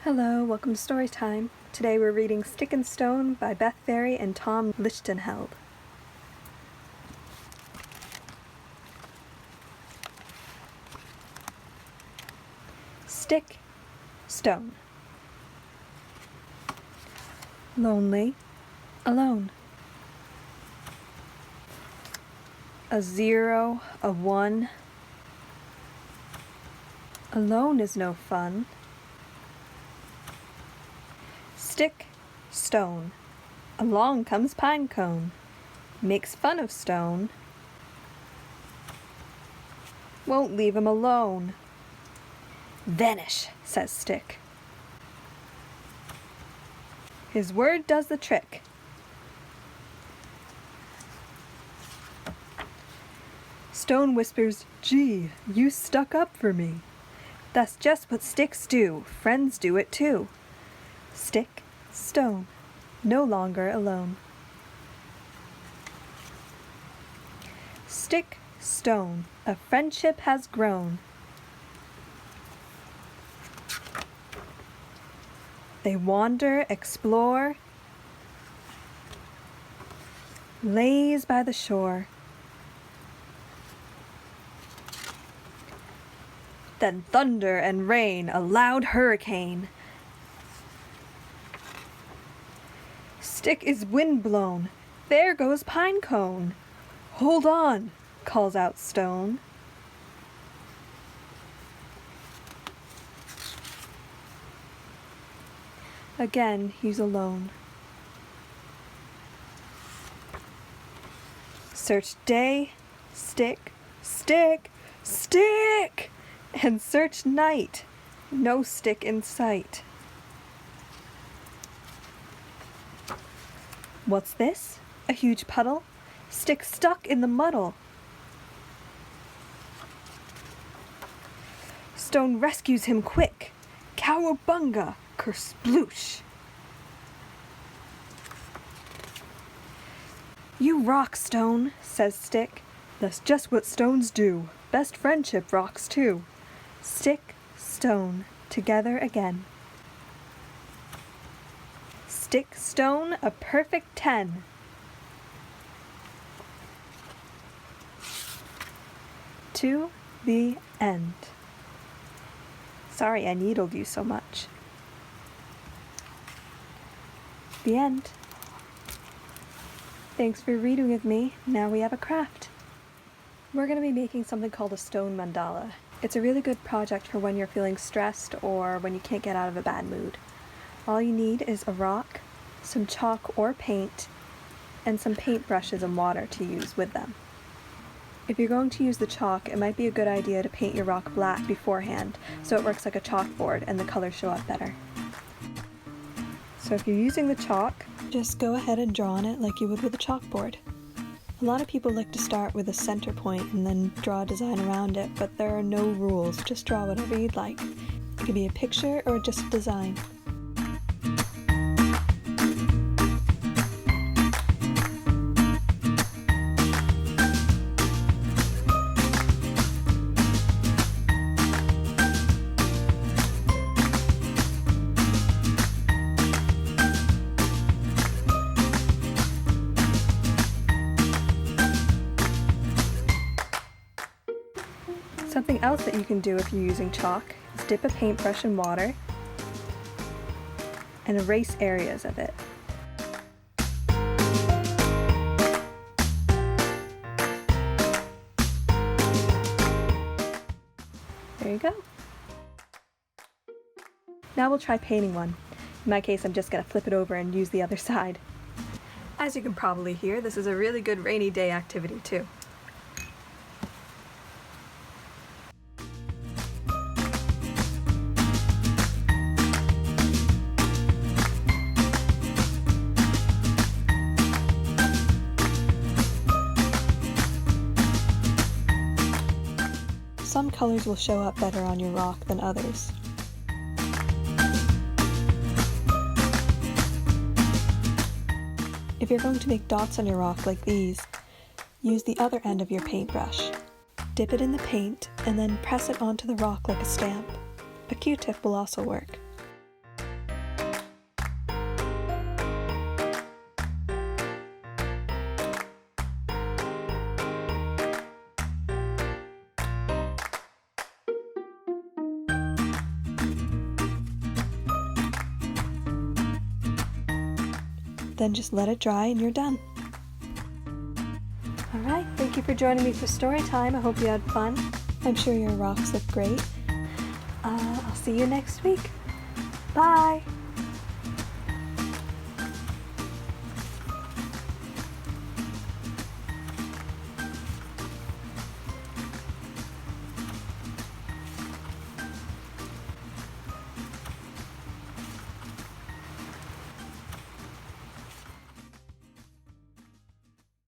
Hello, welcome to Storytime. Today we're reading Stick and Stone by Beth, Ferry, and Tom Lichtenheld. Stick, stone. Lonely, alone. A 0, a 1. Alone is no fun. Stick, stone. Along comes pine cone. Makes fun of stone. Won't leave him alone. Vanish, says Stick. His word does the trick. Stone whispers, "Gee, you stuck up for me." That's just what sticks do. Friends do it too. Stick, stone, no longer alone. Stick, stone, a friendship has grown. They wander, explore, laze by the shore. Then thunder and rain, a loud hurricane. Stick is wind-blown. There goes pine cone. Hold on, calls out stone. Again, he's alone. Search day, stick, stick, stick, and search night. No stick in sight. What's this? A huge puddle? Stick stuck in the muddle. Stone rescues him quick. Cowabunga, kersploosh. You rock, Stone, says Stick. That's just what stones do. Best friendship rocks too. Stick, stone, together again. Stick, stone, a perfect 10. To the end. Sorry I needled you so much. The end. Thanks for reading with me. Now we have a craft. We're going to be making something called a stone mandala. It's a really good project for when you're feeling stressed or when you can't get out of a bad mood. All you need is a rock, some chalk or paint, and some paintbrushes and water to use with them. If you're going to use the chalk, it might be a good idea to paint your rock black beforehand so it works like a chalkboard and the colors show up better. So if you're using the chalk, just go ahead and draw on it like you would with a chalkboard. A lot of people like to start with a center point and then draw a design around it, but there are no rules. Just draw whatever you'd like. It could be a picture or just a design. Something else that you can do if you're using chalk is dip a paintbrush in water and erase areas of it. There you go. Now we'll try painting one. In my case, I'm just going to flip it over and use the other side. As you can probably hear, this is a really good rainy day activity too. Some colors will show up better on your rock than others. If you're going to make dots on your rock like these, use the other end of your paintbrush. Dip it in the paint and then press it onto the rock like a stamp. A Q-tip will also work. Then just let it dry and you're done. Alright, thank you for joining me for story time. I hope you had fun. I'm sure your rocks look great. I'll see you next week. Bye!